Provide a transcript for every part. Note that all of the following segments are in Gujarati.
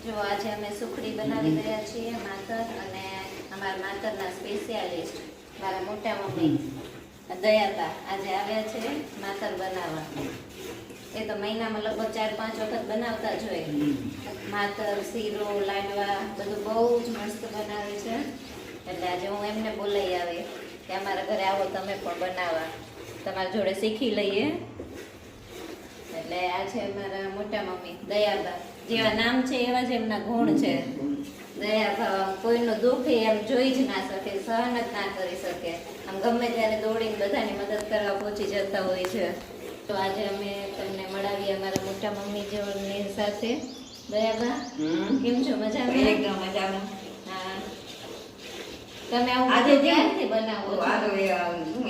જો આજે અમે સુખડી બનાવી રહ્યા છીએ માતર અને અમારા માતરના સ્પેશિયાલિસ્ટ મારા મોટા મમ્મી દયાબા આજે આવ્યા છે માતર બનાવવા. એ તો મહિનામાં લગભગ 4-5 વખત બનાવતા જ હોય. માતર, શીરો, લાડવા બધું બહુ જ મસ્ત બનાવે છે. એટલે આજે હું એમને બોલાવી આવી કે અમારા ઘરે આવો તમે પણ બનાવવા, તમારા જોડે શીખી લઈએ. એટલે આ છે મારા મોટા મમ્મી દયાબા. જેવા નામ છે એવા જ એમના ગુણ છે. દયાબા કોઈનું દુઃખ એમ જોઈ જ ના શકે, સહન જ ના કરી શકે. આમ ગમે ત્યારે દોડીને બધાની મદદ કરવા પહોંચી જતા હોય છે. તો આજે અમે તમને મળાવીએ અમારા મોટા મમ્મી જેઓની સાથે. દયાબા કેમ છો? મજામાં? એકદમ મજામાં. હા, તમે આવું આજે ક્યારથી બનાવો છો? આ તો શું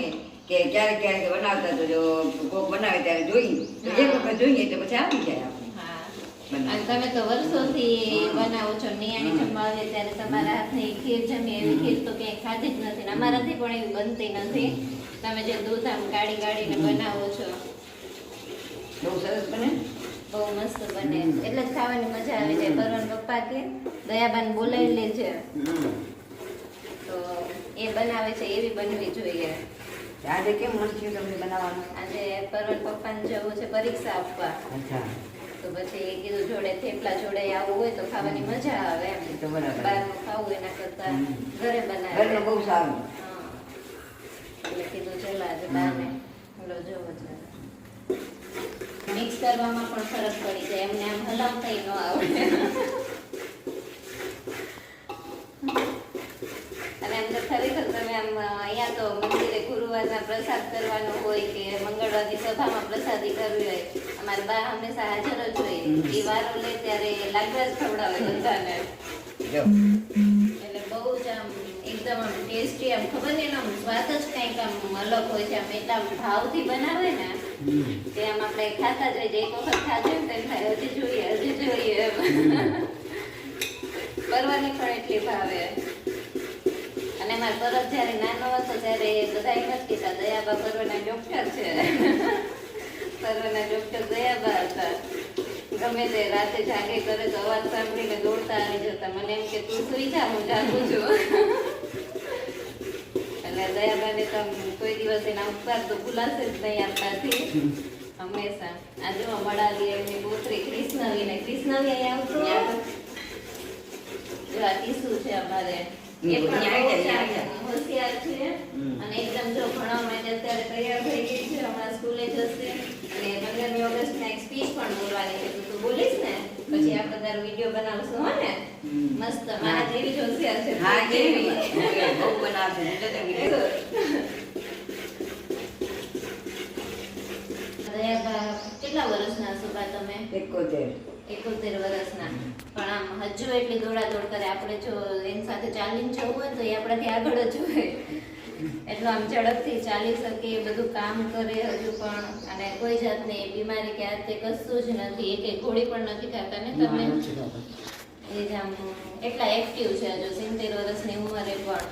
કે ક્યારેક ક્યારેક બનાવતા તો જો કોક બનાવે ત્યારે જોઈએ તો એક વખત જોઈએ તો પછી આવી જાય આપણે. હા, અને તમે તો વર્ષોથી બનાવો છો. નિયાણી જમવા આવે ત્યારે તમારા હાથની ખીર જમી એવી ખીર તો ક્યાંય ખાધી જ નથી. અમારાથી પણ એવી બનતી નથી. તમે જે દૂધ આમ કાઢી કાઢીને બનાવો છો બહુ સરસ બને, બહુ મસ્ત બને. એટલે જ ખાવાની મજા આવી જાય. પરવન પપ્પા કે દયાબાને બોલાવી લેજે તો એ બનાવે છે એવી બનવી જોઈએ. આજે કેમ મન થયું તમને બનાવવાનું? આજે પરવન પપ્પાને જવું છે પરીક્ષા આપવા. અચ્છા, તો પછી એ કીધું જોડે થેપલા જોડે આવું હોય તો ખાવાની મજા આવે એમ. તો બરાબર. બહારનું ખાવું એના કરતા ઘરે બનાવે. ઘરનું બહુ સારું. હા, એટલે કીધું ચલો આજે બહારને ઓલો જોવો છે. મિક્સ કરવામાં પણ ફરક પડી જાય. એમને આમ હલાવતાય ન આવડે. અને એમ તો ખરેખર તમે આમ અહીંયા તો મંદિરે ગુરુવારના પ્રસાદ કરવાનો હોય કે મંગળવારની સભામાં પ્રસાદી કરવી હોય, અમારા બા હંમેશા હાજર જ હોય. એ વારો લે ત્યારે લાડવા જ ખવડાવે બધાને. એટલે બહુ જ આમ એકદમ આમ ટેસ્ટી, આમ ખબર નહીં આમ સ્વાદ જ કંઈક આમ અલગ હોય છે. આમ એટલા ભાવથી બનાવે ને તે આમ આપણે ખાતા જ રહીએ. એક વખત ખાધું ને તેમ થાય હજી જોઈએ એમ. કરવાની પણ એટલી ભાવે. અને મારા પરત જયારે નાનો હતો ત્યારે બધા એમ જ કીધા દયાબા પરવાના ડોક્ટર છે. પરવાના ડોક્ટર દયાબા હતા. ગમે તે રાતે જાગે કરે તો અવાજ સાંભળીને દોડતા આવી જતા. મને એમ કે તું સુઈ જા, હું જાગું છું. એટલે દયાબાને તો કોઈ દિવસ એના ઉપકાર તો ભૂલાશે જ નહીં આપણાથી હંમેશા. આ જો મળાવી એમની પુત્રી કૃષ્ણવી ને કૃષ્ણવી અહીંયા આવતો. જો આ કિસ્સુ છે અમારે. એ પણ હોશિયાર છે અને એકદમ જો ભણવા માટે અત્યારે તૈયાર થઈ ગઈ છે. હમણાં સ્કૂલે જશે અને 15મી ઓગસ્ટના એક સ્પીચ પણ બોલવાની છે. તું બોલીશ ને પછી આપણે તારો વિડીયો બનાવશું. હો ને મસ્ત. મારા જેવી જ હોશિયાર છે. હા, કેવી બહુ બનાવશે એટલે તો વિડીયો. દયાબા કેટલા વર્ષના છો બા તમે? 71 વર્ષના. પણ આમ હજુ એટલી દોડાદોડ કરે. આપણે જો એની સાથે ચાલીને જવું હોય તો એ આપણાથી આગળ જ હોય. એટલું આમ ઝડપથી ચાલી શકે, બધું કામ કરે હજુ પણ. અને કોઈ જાતની બીમારી કે આ તે કશું જ નથી. એક ગોળી પણ નથી ખાતા ને તમે? એ જ આમ એટલા એક્ટિવ છે હજુ 70 વર્ષની ઉંમરે પણ.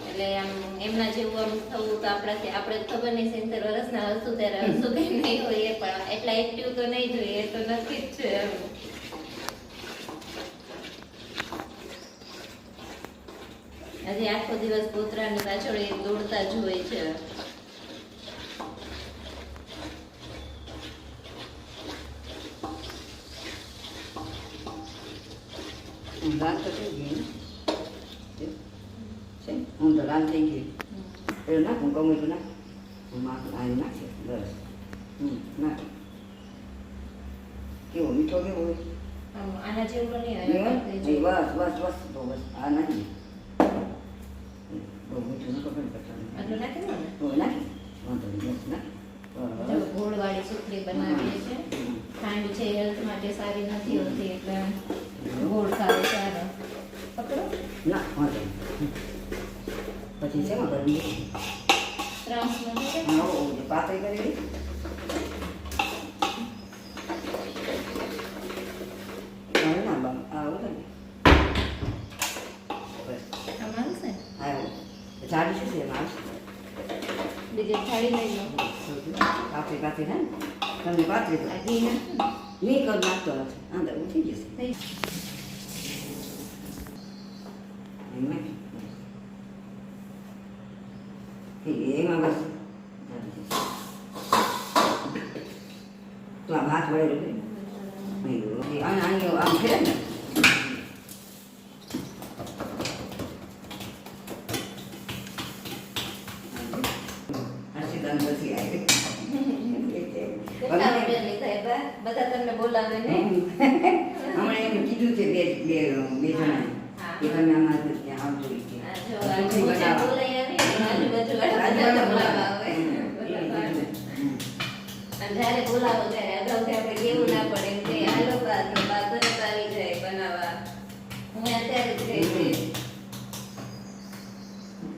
એટલે આમ એમના જેવું આમ થવું તો આપણાથી આપણે ખબર નહીં 70 વર્ષના હશું ત્યારે હશું કે નહીં હોય એ પણ એટલા એક્ટિવ તો નહીં જોઈએ. એ તો નક્કી જ છે એમ. હજી આખો દિવસ પોતરાની પાછળ એ દોડતા જ હોય છે. રાત તો થઈ ગઈ છે. હું તો રાત થઈ ગઈ. પેલું નાખું ગમે તો નાખ. હું માથું આ નાખશે બસ. નાખ. કેવો મીઠો કેવો હોય? આના જેવું નહીં બસ હોય. બસ તો બસ આ નાખી. બહુ મીઠું ન પકડ કરતા. આટલું નાખી દો ને. તો નાખી વાંધો નહીં બસ નાખ. જો ગોળવાળી સુખડી બનાવીએ છે. ખાંડ છે હેલ્થ માટે સારી નથી હોતી એટલે ગોળ ખાવો સારો. પકડો. ના વાંધો નહીં. પછી શેમાં કરવી? ત્રાસમાં છે. હા પાતળી કરી ના બા આવું ને બસ આમાં છે. આવ્યું જાડી શું છે એમાં? બીજી થાળી લઈ લો. પાતળી ને તમને પાતળી તો આ ઘી નાખો ને. નહીં કર નાખતો હશે અંદર ઉઠી જશે થઈ એમાં બસ તો આ ભાત વળેલો આમ ફેરે ને હર્ષિતાન પછી આવી કેટલા રૂપિયા લીધા બા? બધા તમને બોલાવે ને હમણાં એમ કીધું છે બે જણા કે તમે અમારે ત્યાં આવજો કે આ જો આ મોજા બોલાઈ આવી ને આજુબાજુ વાળા બધા બોલાવા આવે અને જ્યારે બોલાવો ત્યારે અગાઉથી આપણે કેવું ના પડે એમ કે હાલો બા તો બા તરત આવી જાય બનાવવા હું અત્યારે જ ગઈ હતી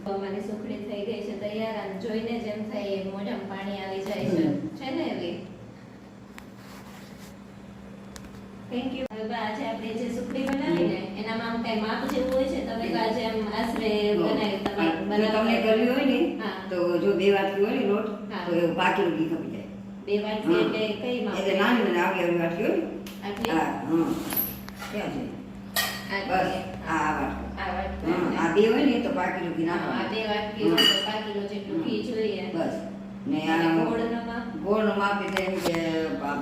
અમારી સુખડી થઈ ગઈ છે તૈયાર અને જોઈને જ એમ થાય એ મોઢામાં પાણી આવી જાય છે ને એવી થેન્ક યુ હવે બા આજે આપણે જે સુખડી બનાવી ને એનામાં આમ કઈ માપ જેવું હોય છે તમે તો આજે આમ આશરે બનાવી તમારે જો તમને બનાવતા કરવી હોય ને હા. તો જો બે વાટકી હોય ને લોટ હા. તો એવું પાકેલું ઘી ખપી જાય બે વાટકી એટલે કઈ માપ એટલે નાની નાની આવી આવી વાટકી હોય ને આટલી હા ક્યાં છે બસ આ વાટકી આ વાટકી આ બે હોય ને તો પાકેલું ઘી આ નાખવાનું બે વાટકી હોય તો 5 કિલો જેટલું ઘી જોઈએ બસ ને અને આ ગોળનો માપ ગોળનું માપ એટલે એમ કે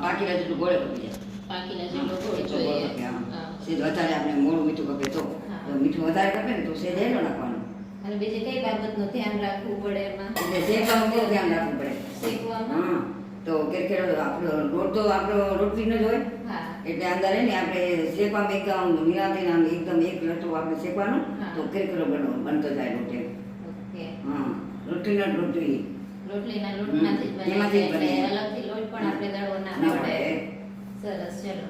પાકેલા જેટલું ગોળે ખપી જાય 5 કિલો જેટલો ગોળ જોઈએ હા. સેજ વધારે આપણે મોડું મીઠું ખપે તો હા. તો મીઠું વધારે ખપે ને તો સેજ એનો નાખવાનું અને બીજી કઈ બાબતનું ધ્યાન રાખવું પડે એમાં એટલે શેકવાનું બહુ ધ્યાન રાખવું પડે શેકવામાં હા તો કેરકેરો આપણો લોટ તો આપણો રોટલીનો જ હોય હા એટલે અંદર હે ને આપણે શેકવામાં એકદમ નિરાંતીને આમ એકદમ એક લટો આપણે શેકવાનો હા. તો કેરકેરો બનતો જાય રોટલી ઓકે હા રોટલીનો જ લોટ જોઈએ રોટલીના લોટમાંથી જ એમાંથી જ બને બને. એટલે અલગથી લોટ પણ આપણે દળવો ના ના પડે પડે સરસ ચલો